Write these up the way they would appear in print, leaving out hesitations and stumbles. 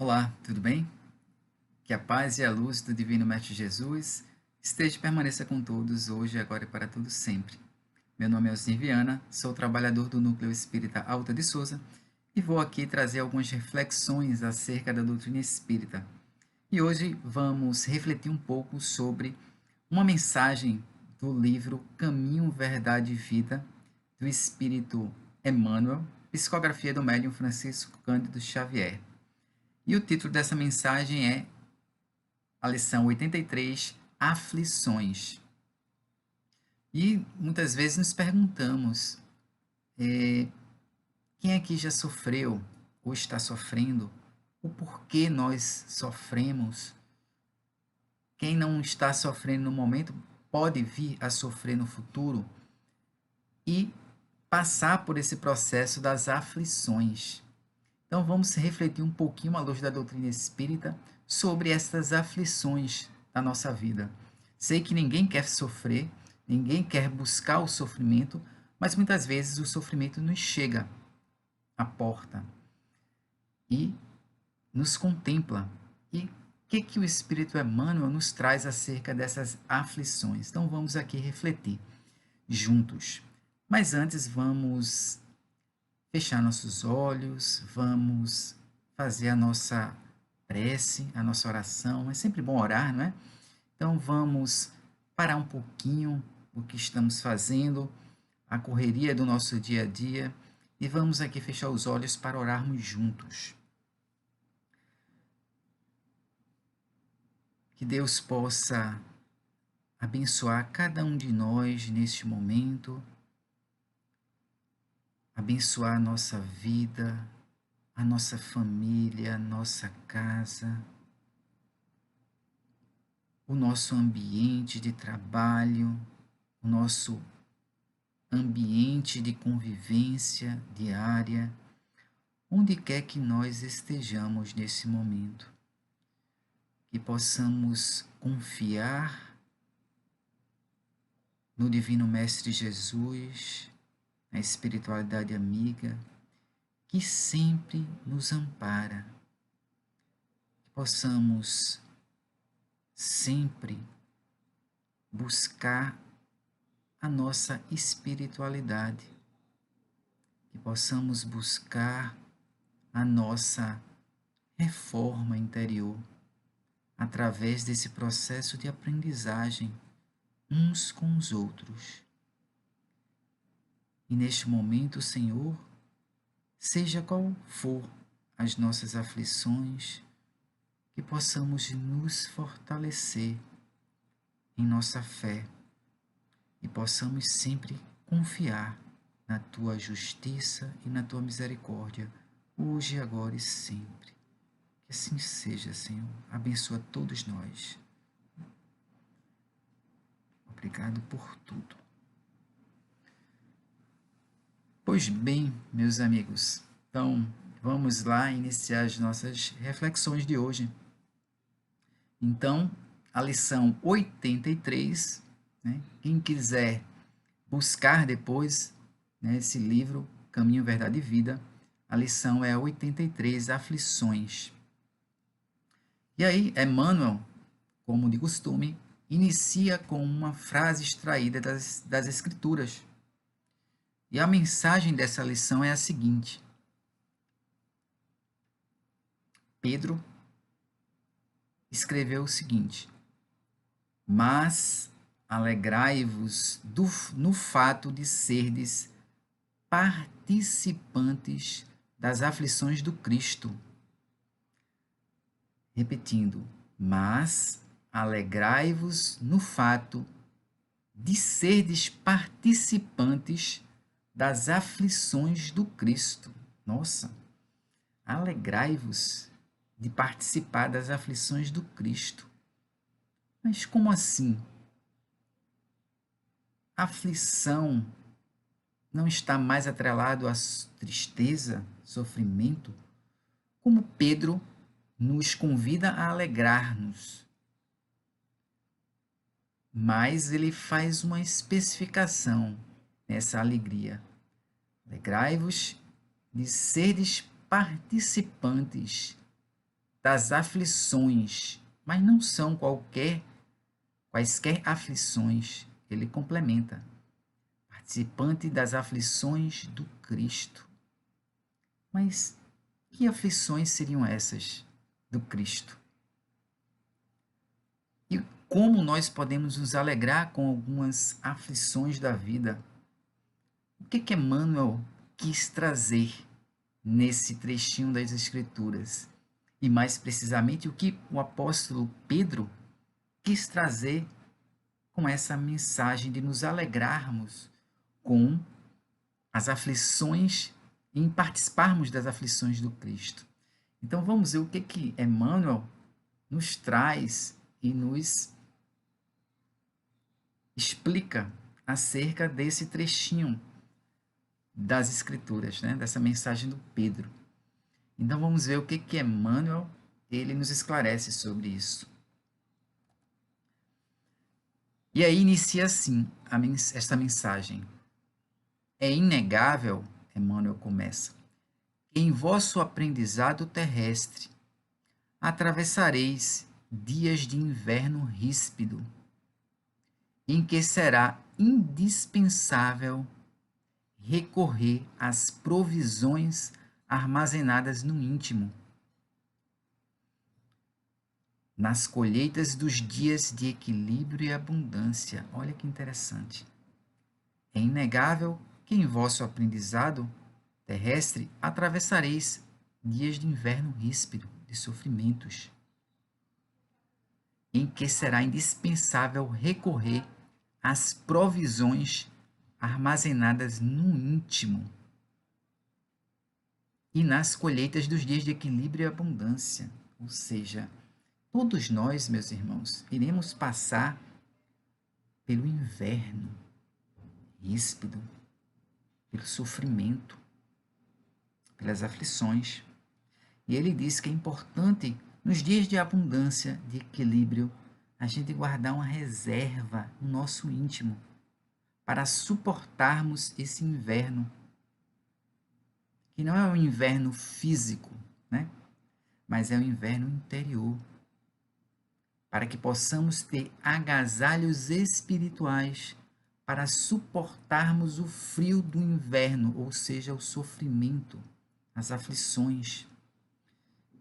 Olá, tudo bem? Que a paz e a luz do Divino Mestre Jesus esteja e permaneça com todos, hoje, agora e para todo sempre. Meu nome é Osnir Viana, sou trabalhador do Núcleo Espírita Alta de Souza e vou aqui trazer algumas reflexões acerca da doutrina espírita. E hoje vamos refletir um pouco sobre uma mensagem do livro Caminho, Verdade e Vida, do Espírito Emmanuel, psicografia do médium Francisco Cândido Xavier. E o título dessa mensagem é a lição 83, Aflições. E muitas vezes nos perguntamos, quem aqui já sofreu ou está sofrendo? O porquê nós sofremos? Quem não está sofrendo no momento pode vir a sofrer no futuro e passar por esse processo das aflições. Então vamos refletir um pouquinho à luz da doutrina espírita sobre essas aflições da nossa vida. Sei que ninguém quer sofrer, ninguém quer buscar o sofrimento, mas muitas vezes o sofrimento nos chega à porta e nos contempla. E o que o Espírito Emmanuel nos traz acerca dessas aflições? Então vamos aqui refletir juntos. Mas antes vamos fechar nossos olhos, vamos fazer a nossa prece, a nossa oração. É sempre bom orar, não é? Então vamos parar um pouquinho o que estamos fazendo, a correria do nosso dia a dia, e vamos aqui fechar os olhos para orarmos juntos. Que Deus possa abençoar cada um de nós neste momento, abençoar a nossa vida, a nossa família, a nossa casa, o nosso ambiente de trabalho, o nosso ambiente de convivência diária, onde quer que nós estejamos nesse momento. Que possamos confiar no Divino Mestre Jesus, na espiritualidade amiga, que sempre nos ampara. Que possamos sempre buscar a nossa espiritualidade, que possamos buscar a nossa reforma interior através desse processo de aprendizagem uns com os outros. E neste momento, Senhor, seja qual for as nossas aflições, que possamos nos fortalecer em nossa fé e possamos sempre confiar na Tua justiça e na Tua misericórdia, hoje, agora e sempre. Que assim seja, Senhor. Abençoa todos nós. Obrigado por tudo. Pois bem, meus amigos, então vamos lá iniciar as nossas reflexões de hoje. Então, a lição 83, né? Quem quiser buscar depois, né, esse livro, Caminho, Verdade e Vida, a lição é 83, Aflições. E aí, Emmanuel, como de costume, inicia com uma frase extraída das Escrituras. E a mensagem dessa lição é a seguinte: Pedro escreveu o seguinte: mas alegrai-vos no fato de serdes participantes das aflições do Cristo. Repetindo, mas alegrai-vos no fato de serdes participantes das aflições do Cristo. Nossa, alegrai-vos de participar das aflições do Cristo. Mas como assim? Aflição não está mais atrelado à tristeza, sofrimento? Como Pedro nos convida a alegrar-nos. Mas ele faz uma especificação nessa alegria. Alegrai-vos de seres participantes das aflições, mas não são quaisquer aflições. Ele complementa, participante das aflições do Cristo. Mas que aflições seriam essas do Cristo? E como nós podemos nos alegrar com algumas aflições da vida? O que Emmanuel quis trazer nesse trechinho das Escrituras? E mais precisamente, o que o apóstolo Pedro quis trazer com essa mensagem de nos alegrarmos com as aflições e em participarmos das aflições do Cristo. Então vamos ver o que Emmanuel nos traz e nos explica acerca desse trechinho das Escrituras, né? Dessa mensagem do Pedro. Então vamos ver o que Emmanuel ele nos esclarece sobre isso. E aí inicia assim esta mensagem. É inegável, Emmanuel começa, que em vosso aprendizado terrestre atravessareis dias de inverno ríspido, em que será indispensável recorrer às provisões armazenadas no íntimo, nas colheitas dos dias de equilíbrio e abundância. Olha que interessante. É inegável que em vosso aprendizado terrestre atravessareis dias de inverno ríspido, de sofrimentos, em que será indispensável recorrer às provisões armazenadas no íntimo e nas colheitas dos dias de equilíbrio e abundância. Ou seja, todos nós, meus irmãos, iremos passar pelo inverno ríspido, pelo sofrimento, pelas aflições. E ele diz que é importante, nos dias de abundância, de equilíbrio, a gente guardar uma reserva no nosso íntimo para suportarmos esse inverno, que não é um inverno físico, né? Mas é um inverno interior, para que possamos ter agasalhos espirituais para suportarmos o frio do inverno, ou seja, o sofrimento, as aflições.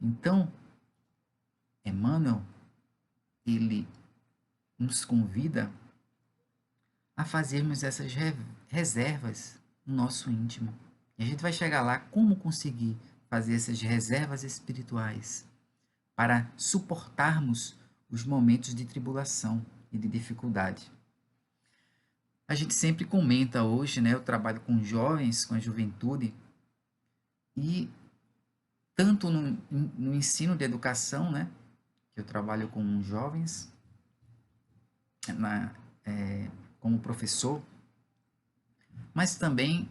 Então, Emmanuel, ele nos convida a fazermos essas reservas no nosso íntimo. E a gente vai chegar lá como conseguir fazer essas reservas espirituais para suportarmos os momentos de tribulação e de dificuldade. A gente sempre comenta hoje, né? Eu trabalho com jovens, com a juventude, e tanto no ensino de educação, né? Que eu trabalho com jovens, como professor, mas também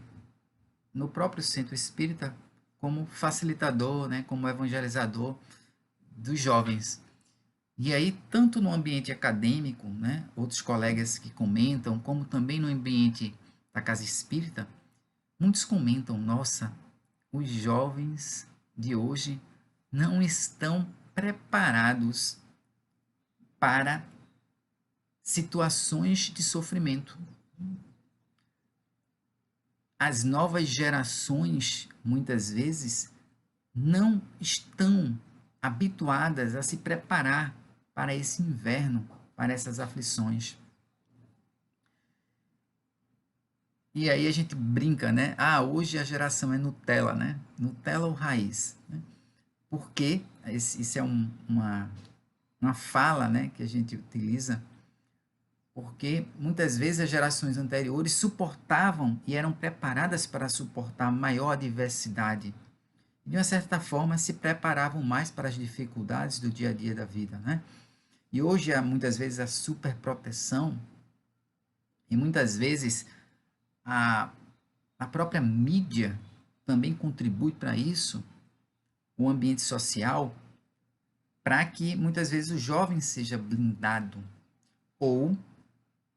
no próprio centro espírita como facilitador, né? Como evangelizador dos jovens. E aí, tanto no ambiente acadêmico, né, outros colegas que comentam, como também no ambiente da casa espírita, muitos comentam: nossa, os jovens de hoje não estão preparados para situações de sofrimento. As novas gerações, muitas vezes, não estão habituadas a se preparar para esse inverno, para essas aflições. E aí a gente brinca, né? Ah, hoje a geração é Nutella, né? Nutella ou raiz? Né? Porque isso é uma fala, né, que a gente utiliza, porque muitas vezes as gerações anteriores suportavam e eram preparadas para suportar maior adversidade. De uma certa forma, se preparavam mais para as dificuldades do dia a dia da vida, né? E hoje há muitas vezes a superproteção e muitas vezes a, a própria mídia também contribui para isso, o ambiente social, para que muitas vezes o jovem seja blindado ou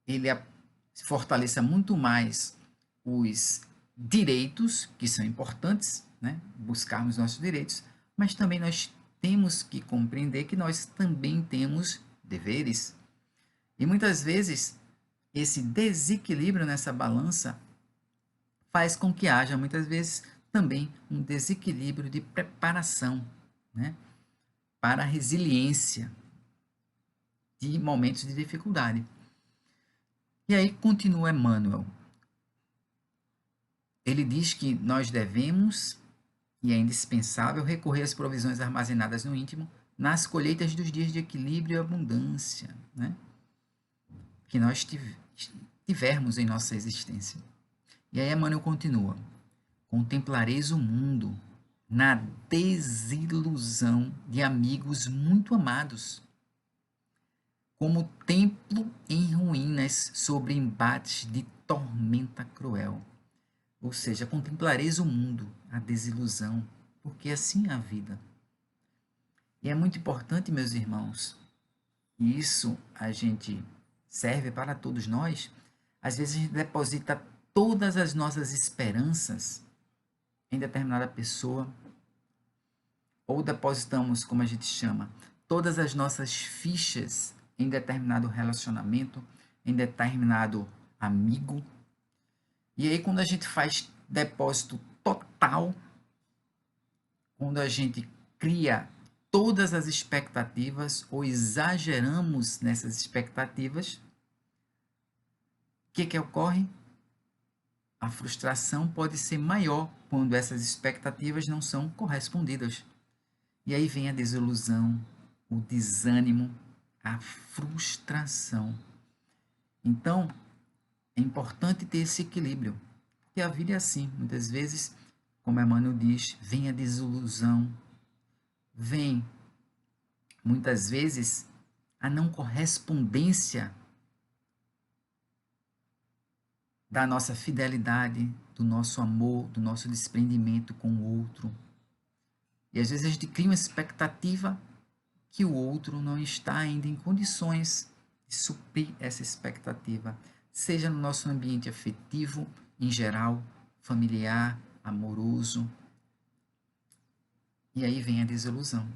ele fortaleça muito mais os direitos, que são importantes, né? Buscarmos nossos direitos, mas também nós temos que compreender que nós também temos deveres. E muitas vezes esse desequilíbrio nessa balança faz com que haja muitas vezes também um desequilíbrio de preparação, né, para a resiliência de momentos de dificuldade. E aí continua Emmanuel. Ele diz que nós devemos, e é indispensável, recorrer às provisões armazenadas no íntimo nas colheitas dos dias de equilíbrio e abundância, né, que nós tivermos em nossa existência. E aí Emmanuel continua: contemplareis o mundo na desilusão de amigos muito amados, como templo em ruínas sobre embates de tormenta cruel. Ou seja, contemplareis o mundo, a desilusão, porque assim é a vida. E é muito importante, meus irmãos, e isso a gente serve para todos nós. Às vezes a gente deposita todas as nossas esperanças em determinada pessoa, ou depositamos, como a gente chama, todas as nossas fichas em determinado relacionamento, em determinado amigo. E aí, quando a gente faz depósito total, quando a gente cria todas as expectativas ou exageramos nessas expectativas, o que ocorre? A frustração pode ser maior quando essas expectativas não são correspondidas. E aí vem a desilusão, o desânimo, a frustração. Então, é importante ter esse equilíbrio, porque a vida é assim. Muitas vezes, como Emmanuel diz, vem a desilusão, vem, muitas vezes, a não correspondência da nossa fidelidade, do nosso amor, do nosso desprendimento com o outro. E às vezes a gente cria uma expectativa que o outro não está ainda em condições de suprir essa expectativa, seja no nosso ambiente afetivo, em geral, familiar, amoroso. E aí vem a desilusão.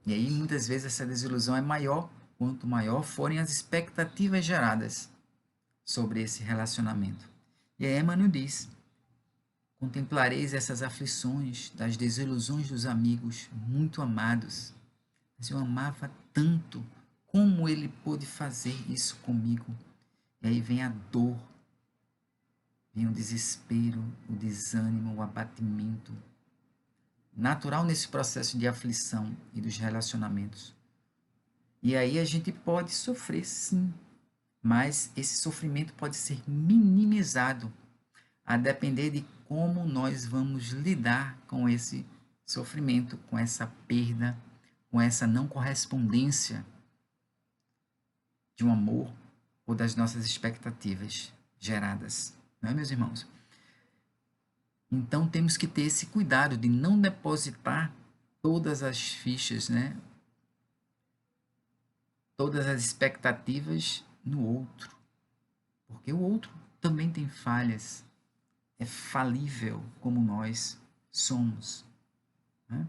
E aí muitas vezes essa desilusão é maior quanto maior forem as expectativas geradas sobre esse relacionamento. E aí Emmanuel diz: contemplareis essas aflições das desilusões dos amigos muito amados. Mas eu amava tanto, como ele pôde fazer isso comigo? E aí vem a dor, vem o desespero, o desânimo, o abatimento. Natural nesse processo de aflição e dos relacionamentos. E aí a gente pode sofrer, sim, mas esse sofrimento pode ser minimizado a depender de como nós vamos lidar com esse sofrimento, com essa perda, com essa não correspondência de um amor ou das nossas expectativas geradas, não é, meus irmãos? Então temos que ter esse cuidado de não depositar todas as fichas, né? Todas as expectativas no outro, porque o outro também tem falhas, é falível como nós somos, né?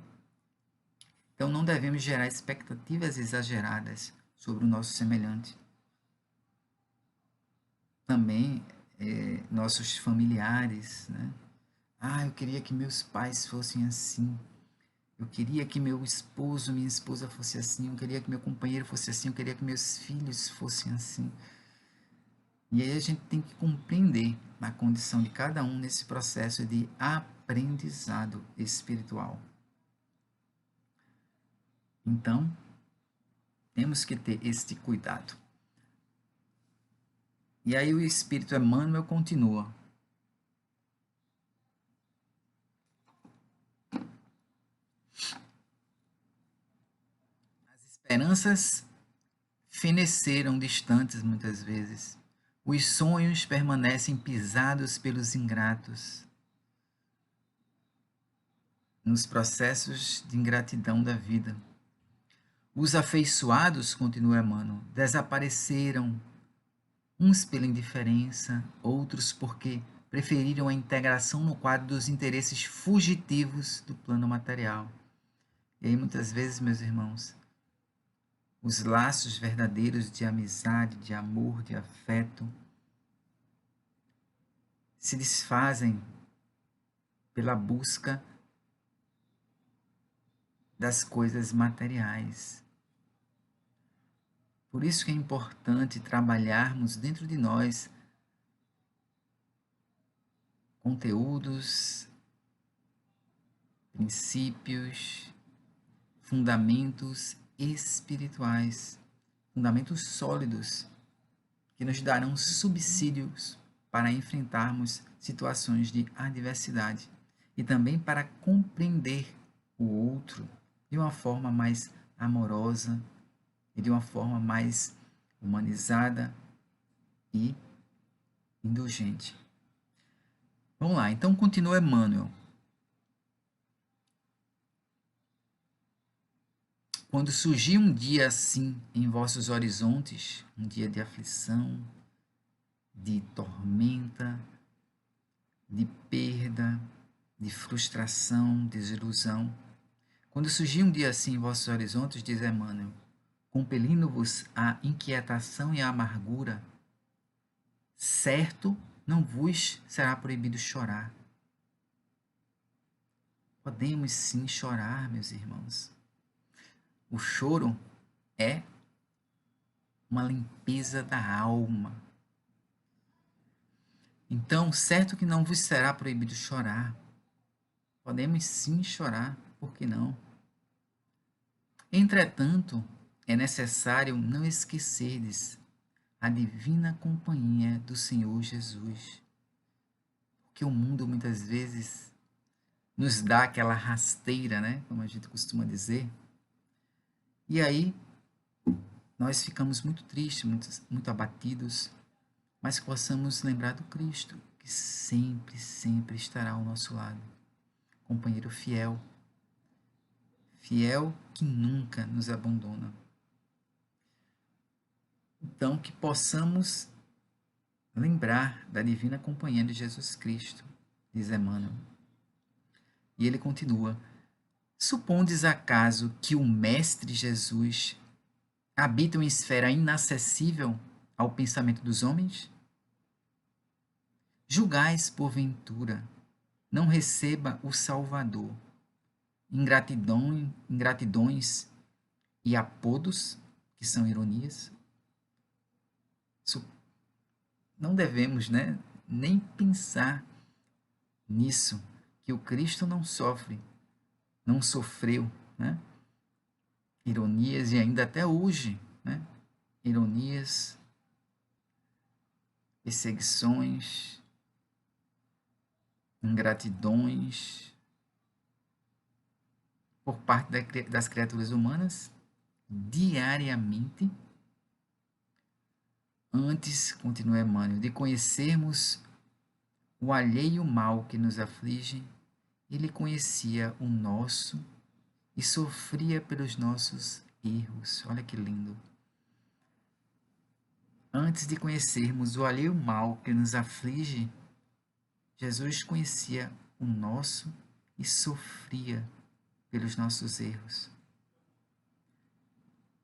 Então não devemos gerar expectativas exageradas sobre o nosso semelhante. Também nossos familiares, né? Ah, eu queria que meus pais fossem assim. Eu queria que meu esposo, minha esposa fosse assim. Eu queria que meu companheiro fosse assim. Eu queria que meus filhos fossem assim. E aí a gente tem que compreender a condição de cada um nesse processo de aprendizado espiritual. Então, temos que ter este cuidado. E aí o Espírito Emmanuel continua. As esperanças feneceram distantes muitas vezes. Os sonhos permanecem pisados pelos ingratos nos processos de ingratidão da vida. Os afeiçoados, continua Emmanuel, desapareceram, uns pela indiferença, outros porque preferiram a integração no quadro dos interesses fugitivos do plano material. E aí, muitas vezes, meus irmãos, os laços verdadeiros de amizade, de amor, de afeto, se desfazem pela busca das coisas materiais. Por isso que é importante trabalharmos dentro de nós conteúdos, princípios, fundamentos espirituais, fundamentos sólidos, que nos darão subsídios para enfrentarmos situações de adversidade e também para compreender o outro de uma forma mais amorosa e de uma forma mais humanizada e indulgente. Vamos lá, então continua Emmanuel. Quando surgir um dia assim em vossos horizontes, um dia de aflição, de tormenta, de perda, de frustração, desilusão, quando surgir um dia assim em vossos horizontes, diz Emmanuel, compelindo-vos à inquietação e à amargura, certo não vos será proibido chorar. Podemos sim chorar, meus irmãos. O choro é uma limpeza da alma. Então, certo que não vos será proibido chorar. Podemos sim chorar, por que não? Entretanto, é necessário não esquecerdes a divina companhia do Senhor Jesus. Porque o mundo muitas vezes nos dá aquela rasteira, né? Como a gente costuma dizer. E aí nós ficamos muito tristes, muito abatidos, mas que possamos lembrar do Cristo, que sempre, sempre estará ao nosso lado. Companheiro fiel, fiel que nunca nos abandona. Então, que possamos lembrar da divina companhia de Jesus Cristo, diz Emmanuel. E ele continua: Supondes acaso que o Mestre Jesus habita em esfera inacessível ao pensamento dos homens? Julgais, porventura, não receba o Salvador ingratidões e apodos, que são ironias? Não devemos, né, nem pensar nisso, que o Cristo não sofre, não sofreu, né, ironias e ainda até hoje, né, ironias, perseguições, ingratidões por parte das criaturas humanas diariamente. Antes, continua Emmanuel, de conhecermos o alheio mal que nos aflige, ele conhecia o nosso e sofria pelos nossos erros. Olha que lindo. Antes de conhecermos o alheio mal que nos aflige, Jesus conhecia o nosso e sofria pelos nossos erros.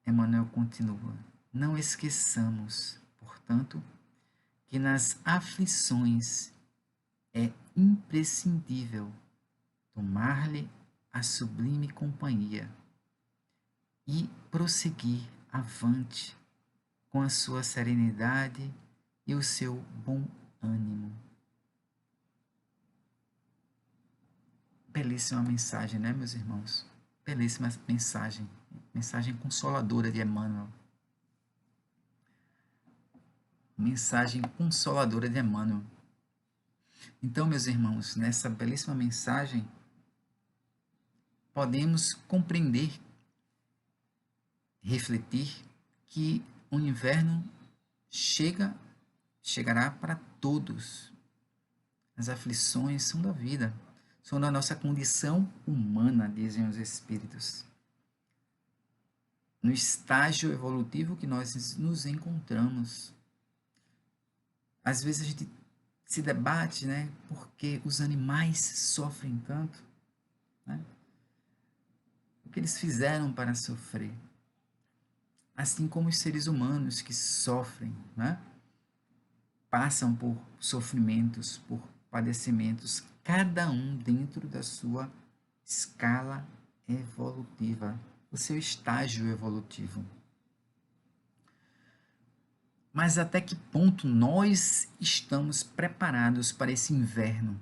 Emmanuel continua: não esqueçamos, portanto, que nas aflições é imprescindível tomar-lhe a sublime companhia e prosseguir avante com a sua serenidade e o seu bom ânimo. Belíssima mensagem, né, meus irmãos? Belíssima mensagem. Mensagem consoladora de Emmanuel. Mensagem consoladora de Emmanuel. Então, meus irmãos, nessa belíssima mensagem, podemos compreender, refletir que o inverno chegará para todos. As aflições são da vida, são da nossa condição humana, dizem os espíritos. No estágio evolutivo que nós nos encontramos. Às vezes a gente se debate, né, porque os animais sofrem tanto, né? que eles fizeram para sofrer. Assim como os seres humanos que sofrem, né? Passam por sofrimentos, por padecimentos, cada um dentro da sua escala evolutiva, o seu estágio evolutivo. Mas até que ponto nós estamos preparados para esse inverno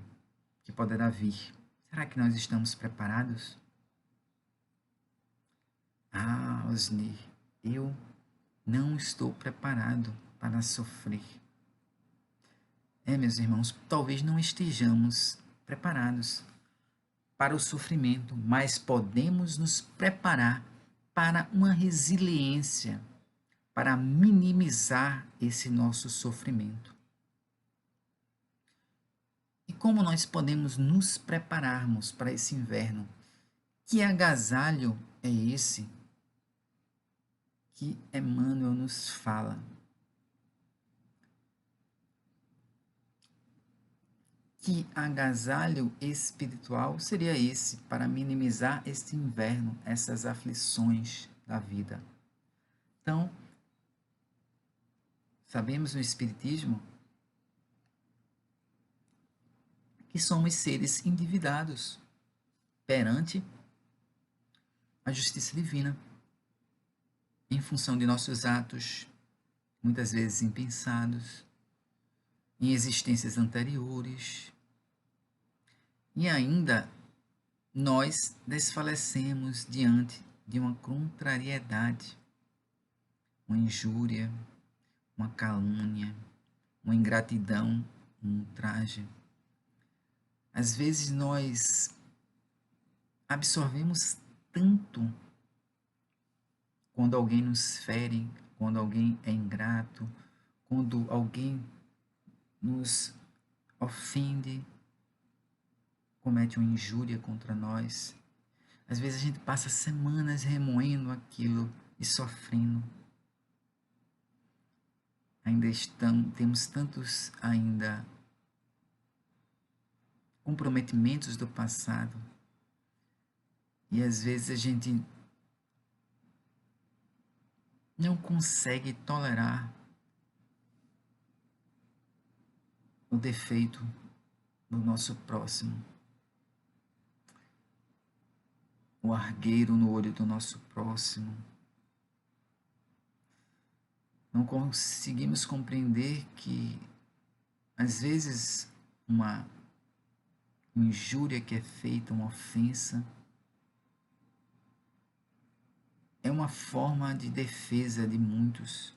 que poderá vir? Será que nós estamos preparados? Ah, Osni, eu não estou preparado para sofrer. Meus irmãos, talvez não estejamos preparados para o sofrimento, mas podemos nos preparar para uma resiliência, para minimizar esse nosso sofrimento. E como nós podemos nos prepararmos para esse inverno? Que agasalho é esse que Emmanuel nos fala? Que agasalho espiritual seria esse para minimizar este inverno, essas aflições da vida? Então, sabemos no Espiritismo que somos seres endividados perante a justiça divina, em função de nossos atos, muitas vezes impensados, em existências anteriores, e ainda nós desfalecemos diante de uma contrariedade, uma injúria, uma calúnia, uma ingratidão, um ultraje. Às vezes nós absorvemos tanto quando alguém nos fere, quando alguém é ingrato, quando alguém nos ofende, comete uma injúria contra nós. Às vezes a gente passa semanas remoendo aquilo e sofrendo. Temos tantos ainda comprometimentos do passado. E às vezes a gente não consegue tolerar o defeito do nosso próximo, o argueiro no olho do nosso próximo. Não conseguimos compreender que, às vezes, uma injúria que é feita, uma ofensa, é uma forma de defesa de muitos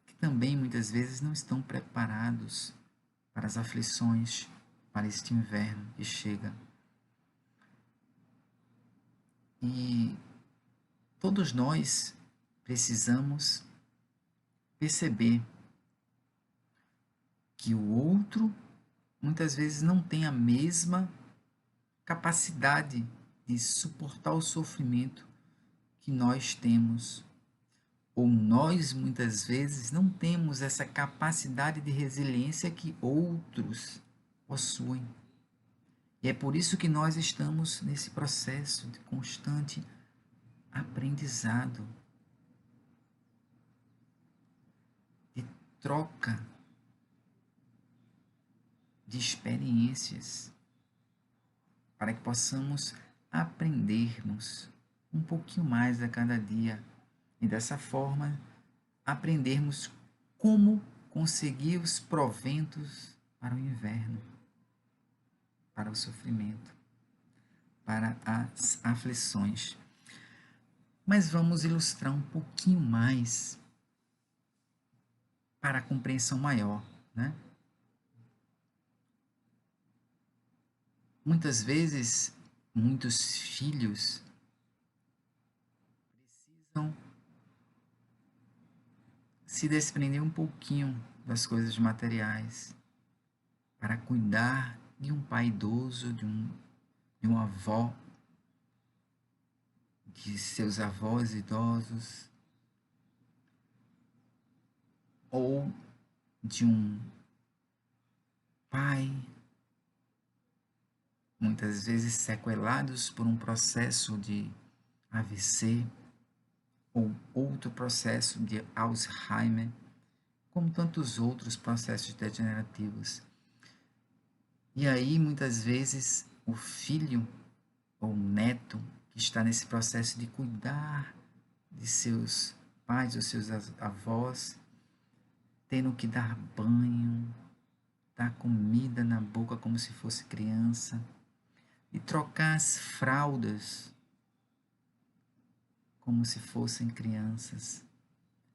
que também muitas vezes não estão preparados para as aflições, para este inverno que chega. E todos nós precisamos perceber que o outro muitas vezes não tem a mesma capacidade de suportar o sofrimento que nós temos. Ou nós muitas vezes não temos essa capacidade de resiliência que outros possuem. E é por isso que nós estamos nesse processo de constante aprendizado, de troca de experiências, para que possamos aprendermos um pouquinho mais a cada dia e dessa forma aprendermos como conseguir os proventos para o inverno, para o sofrimento, para as aflições. Mas vamos ilustrar um pouquinho mais para a compreensão maior, né? Muitas vezes, muitos filhos precisam se desprender um pouquinho das coisas materiais para cuidar de um pai idoso, de uma avó, de seus avós idosos, ou de um pai, muitas vezes sequelados por um processo de AVC ou outro processo de Alzheimer, como tantos outros processos degenerativos. E aí, muitas vezes, o filho ou o neto que está nesse processo de cuidar de seus pais ou seus avós, tendo que dar banho, dar comida na boca como se fosse criança, e trocar as fraldas como se fossem crianças.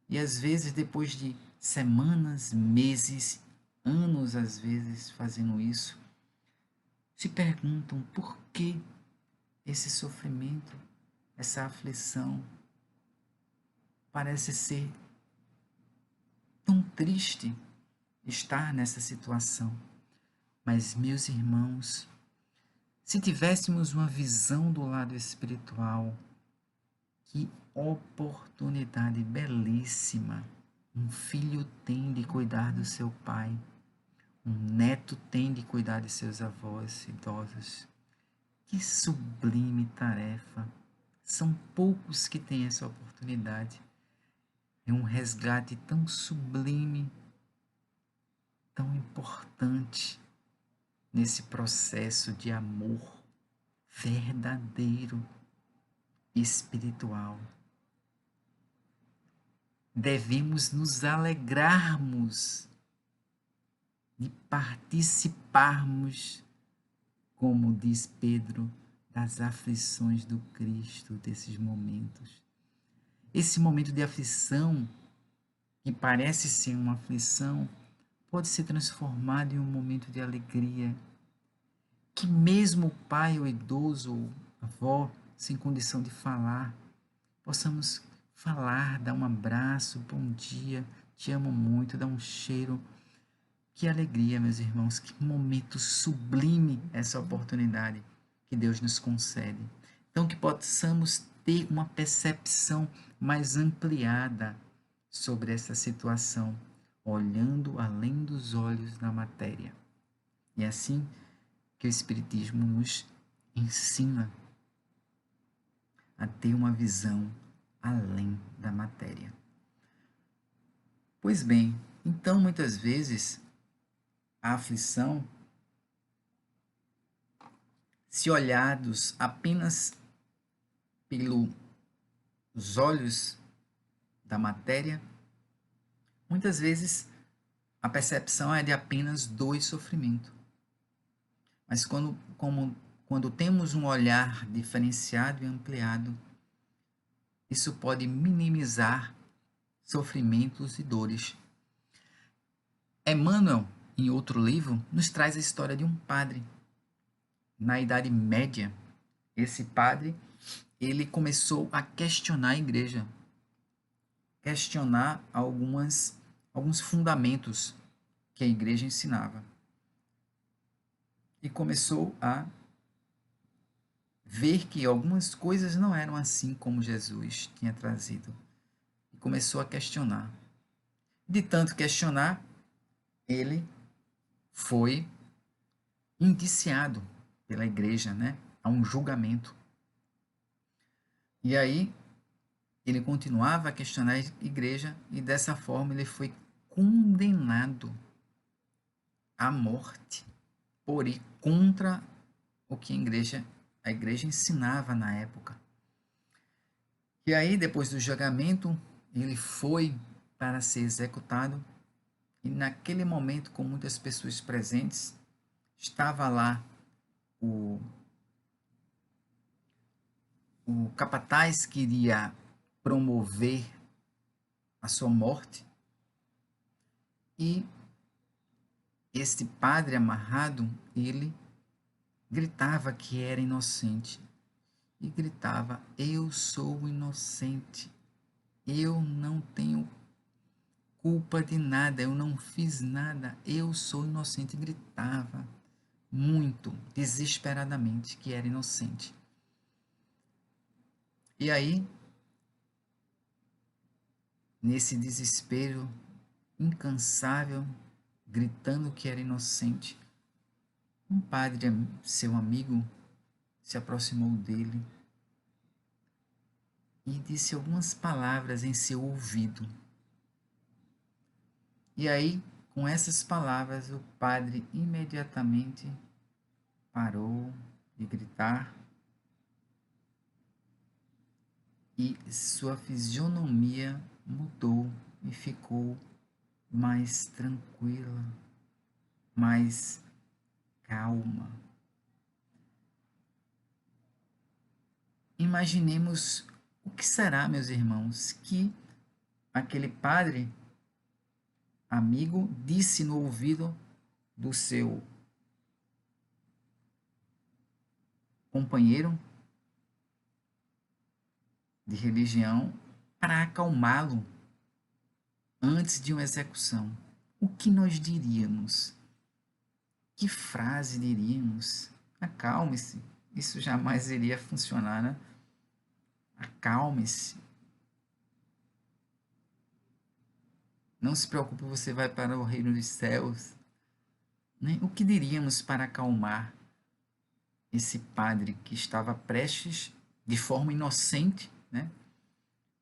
E às vezes, depois de semanas, meses, anos às vezes fazendo isso, se perguntam por que esse sofrimento, essa aflição parece ser tão triste estar nessa situação. Mas, meus irmãos, se tivéssemos uma visão do lado espiritual, que oportunidade belíssima um filho tem de cuidar do seu pai, um neto tem de cuidar de seus avós idosos. Que sublime tarefa! São poucos que têm essa oportunidade. É um resgate tão sublime, tão importante nesse processo de amor verdadeiro, espiritual. Devemos nos alegrarmos de participarmos, como diz Pedro, das aflições do Cristo, desses momentos. Esse momento de aflição, que parece ser uma aflição, pode ser transformado em um momento de alegria. Que mesmo o pai, o idoso, ou a avó, sem condição de falar, possamos falar, dar um abraço, bom dia, te amo muito, dar um cheiro. Que alegria, meus irmãos, que momento sublime essa oportunidade que Deus nos concede. Então, que possamos ter uma percepção mais ampliada sobre essa situação, olhando além dos olhos da matéria. E é assim que o Espiritismo nos ensina a ter uma visão além da matéria. Pois bem, então muitas vezes a aflição, se olhados apenas pelos olhos da matéria, muitas vezes a percepção é de apenas dor e sofrimento. Mas quando temos um olhar diferenciado e ampliado, isso pode minimizar sofrimentos e dores. Emmanuel, em outro livro, nos traz a história de um padre. Na Idade Média, esse padre, ele começou a questionar a igreja, questionar alguns fundamentos que a igreja ensinava. E começou a ver que algumas coisas não eram assim como Jesus tinha trazido. E começou a questionar. De tanto questionar, ele foi indiciado pela igreja, né, a um julgamento. E aí ele continuava a questionar a igreja e dessa forma ele foi condenado à morte por ir contra o que a igreja ensinava na época. E aí, depois do julgamento, ele foi para ser executado e naquele momento, com muitas pessoas presentes, estava lá o capataz que iria promover a sua morte e este padre amarrado, ele gritava que era inocente e gritava: eu sou inocente, eu não tenho culpa de nada, eu não fiz nada, eu sou inocente. E gritava muito, desesperadamente, que era inocente. E aí, nesse desespero incansável, gritando que era inocente, Um padre, seu amigo, se aproximou dele e disse algumas palavras em seu ouvido. E aí, com essas palavras, o padre imediatamente parou de gritar e sua fisionomia mudou e ficou mais tranquila, mais calma. Imaginemos o que será, meus irmãos, que aquele padre amigo disse no ouvido do seu companheiro de religião para acalmá-lo antes de uma execução. O que nós diríamos? Que frase diríamos? Acalme-se. Isso jamais iria funcionar, né? Acalme-se. Não se preocupe, você vai para o reino dos céus. Né? O que diríamos para acalmar esse padre que estava prestes, de forma inocente, né,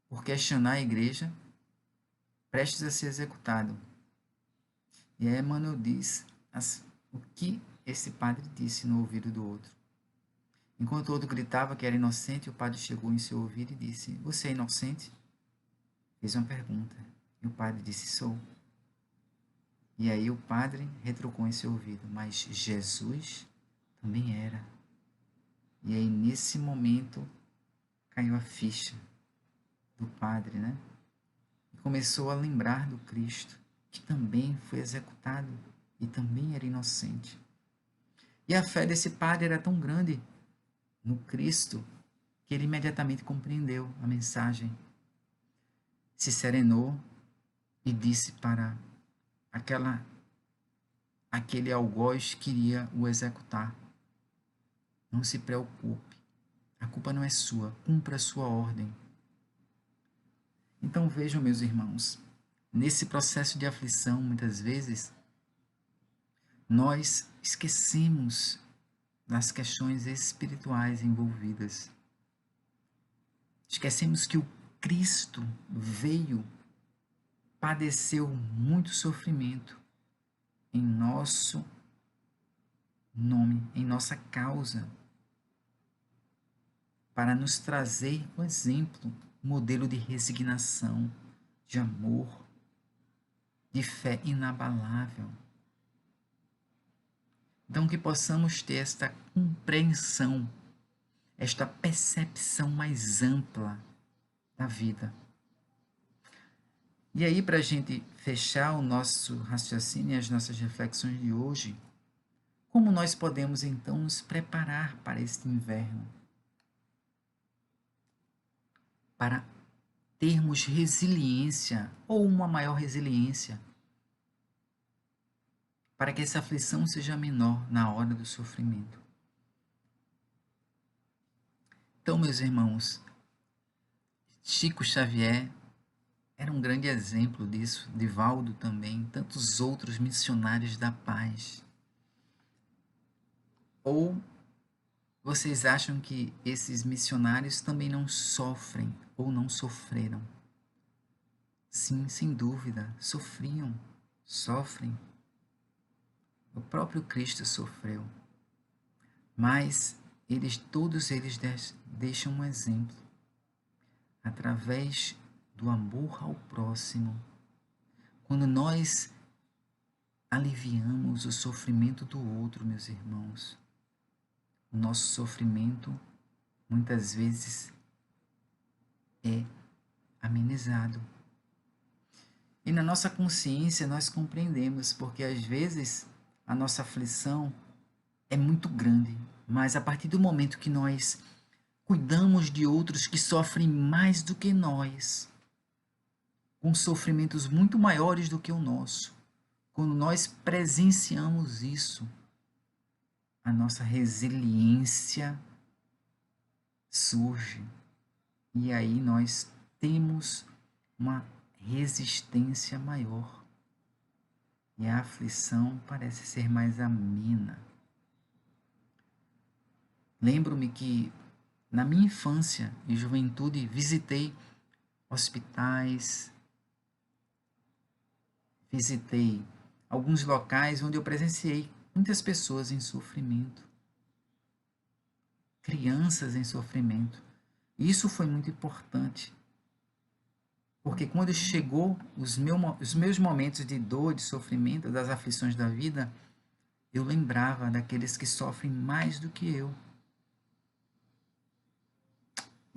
por questionar a igreja, prestes a ser executado? E aí Emmanuel diz o que esse padre disse no ouvido do outro. Enquanto o outro gritava que era inocente, o padre chegou em seu ouvido e disse: Você é inocente? Fez uma pergunta. E o padre disse: Sou. E aí o padre retrucou em seu ouvido: Mas Jesus também era. E aí nesse momento caiu a ficha do padre, né? E começou a lembrar do Cristo, que também foi executado e também era inocente. E a fé desse padre era tão grande no Cristo que ele imediatamente compreendeu a mensagem, se serenou e disse para aquele algoz que iria o executar: Não se preocupe, a culpa não é sua, cumpra a sua ordem. Então vejam, meus irmãos, nesse processo de aflição, muitas vezes, nós esquecemos das questões espirituais envolvidas. Esquecemos que o Cristo veio, padeceu muito sofrimento em nosso nome, em nossa causa, para nos trazer um exemplo, um modelo de resignação, de amor, de fé inabalável. Então, que possamos ter esta compreensão, esta percepção mais ampla da vida. E aí, para a gente fechar o nosso raciocínio e as nossas reflexões de hoje, como nós podemos então nos preparar para este inverno? Para termos resiliência ou uma maior resiliência, para que essa aflição seja menor na hora do sofrimento. Então, meus irmãos, Chico Xavier era um grande exemplo disso, Divaldo também, tantos outros missionários da paz. Ou vocês acham que esses missionários também não sofrem ou não sofreram? Sim, sem dúvida, sofriam, sofrem. O próprio Cristo sofreu. Mas todos eles deixam um exemplo. Através do amor ao próximo, quando nós aliviamos o sofrimento do outro, meus irmãos, o nosso sofrimento muitas vezes é amenizado. E na nossa consciência nós compreendemos, porque às vezes a nossa aflição é muito grande, mas a partir do momento que nós cuidamos de outros que sofrem mais do que nós, com sofrimentos muito maiores do que o nosso, quando nós presenciamos isso, a nossa resiliência surge. E aí nós temos uma resistência maior. E a aflição parece ser mais amena. Lembro-me que na minha infância e juventude visitei hospitais, visitei alguns locais onde eu presenciei muitas pessoas em sofrimento, crianças em sofrimento. E isso foi muito importante, porque quando chegou os meus momentos de dor, de sofrimento, das aflições da vida, eu lembrava daqueles que sofrem mais do que eu.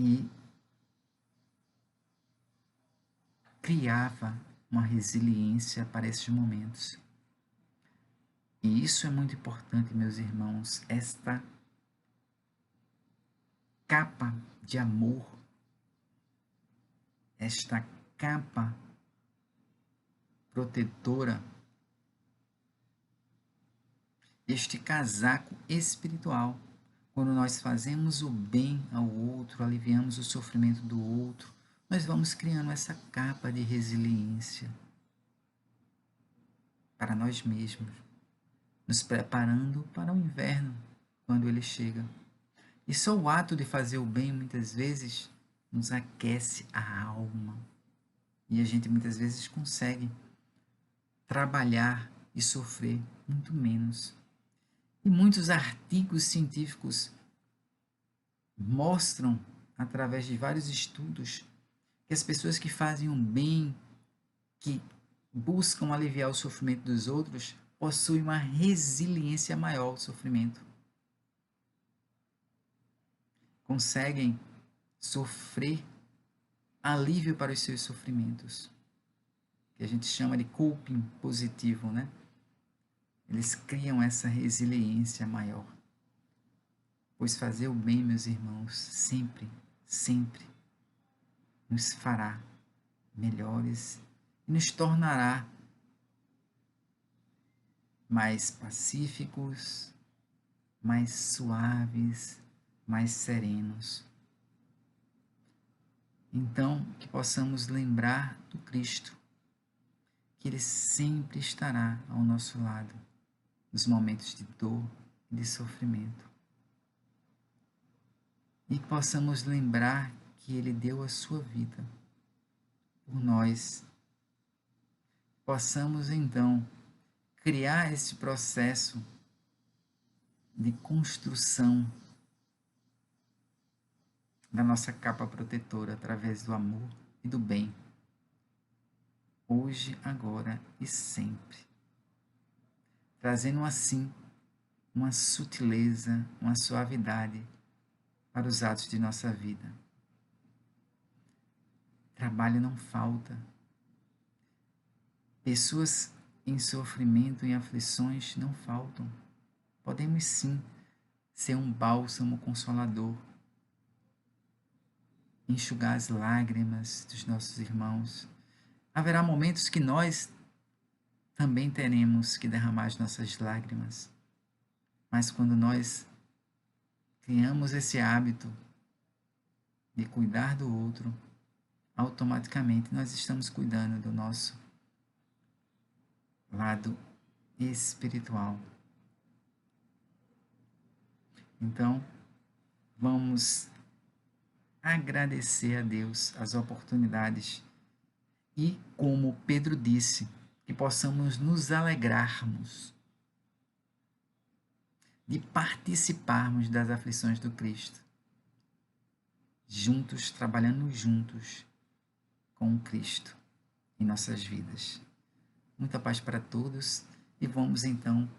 E criava uma resiliência para esses momentos. E isso é muito importante, meus irmãos, esta capa de amor, esta capa protetora, este casaco espiritual. Quando nós fazemos o bem ao outro, aliviamos o sofrimento do outro, nós vamos criando essa capa de resiliência para nós mesmos, nos preparando para o inverno, quando ele chega. E só o ato de fazer o bem, muitas vezes, nos aquece a alma. E a gente, muitas vezes, consegue trabalhar e sofrer muito menos. E muitos artigos científicos mostram, através de vários estudos, que as pessoas que fazem um bem, que buscam aliviar o sofrimento dos outros, possuem uma resiliência maior ao sofrimento. Conseguem sofrer alívio para os seus sofrimentos, que a gente chama de coping positivo, né? Eles criam essa resiliência maior. Pois fazer o bem, meus irmãos, sempre, sempre nos fará melhores e nos tornará mais pacíficos, mais suaves, mais serenos. Então, que possamos lembrar do Cristo, que Ele sempre estará ao nosso lado nos momentos de dor e de sofrimento. E que possamos lembrar que Ele deu a sua vida por nós. Possamos, então, criar esse processo de construção da nossa capa protetora através do amor e do bem, hoje, agora e sempre, trazendo assim uma sutileza, uma suavidade para os atos de nossa vida. Trabalho não falta. Pessoas em sofrimento e aflições não faltam. Podemos sim ser um bálsamo consolador, enxugar as lágrimas dos nossos irmãos. Haverá momentos que nós também teremos que derramar as nossas lágrimas, mas quando nós criamos esse hábito de cuidar do outro, automaticamente nós estamos cuidando do nosso lado espiritual. Então, vamos agradecer a Deus as oportunidades e, como Pedro disse, que possamos nos alegrarmos de participarmos das aflições do Cristo, juntos, trabalhando juntos com o Cristo em nossas vidas. Muita paz para todos e vamos então,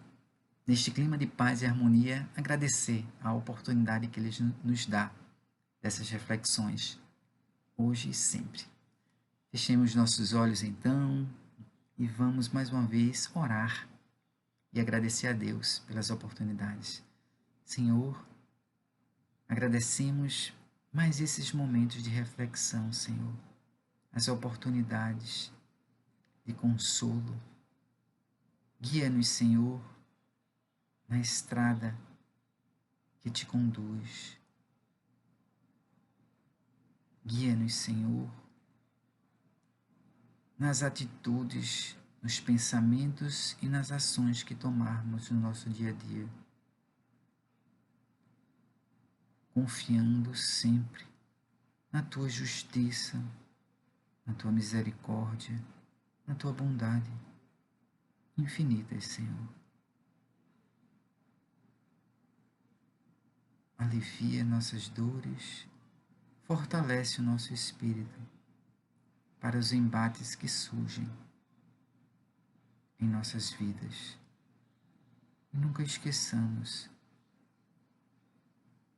neste clima de paz e harmonia, agradecer a oportunidade que Ele nos dá dessas reflexões, hoje e sempre. Fechemos nossos olhos então e vamos mais uma vez orar e agradecer a Deus pelas oportunidades. Senhor, agradecemos mais esses momentos de reflexão, Senhor, as oportunidades de consolo. Guia-nos, Senhor, na estrada que te conduz. Guia-nos, Senhor, nas atitudes, nos pensamentos e nas ações que tomarmos no nosso dia a dia. confiando sempre na tua justiça, na tua misericórdia, na tua bondade infinitas, Senhor. Alivia nossas dores, fortalece o nosso espírito para os embates que surgem em nossas vidas. E nunca esqueçamos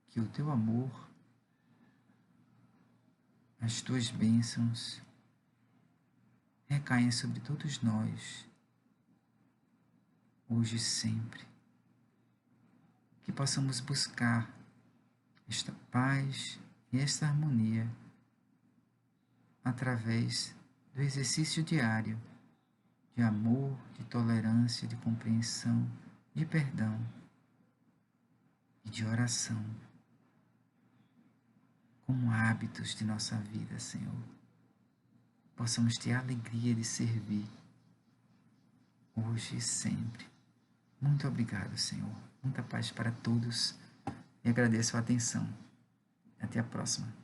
que o teu amor, as tuas bênçãos recaem sobre todos nós, hoje e sempre. Que possamos buscar esta paz e esta harmonia através do exercício diário de amor, de tolerância, de compreensão, de perdão e de oração, como hábitos de nossa vida, Senhor. Possamos ter a alegria de servir, hoje e sempre. Muito obrigado, Senhor. Muita paz para todos e agradeço a atenção. Até a próxima.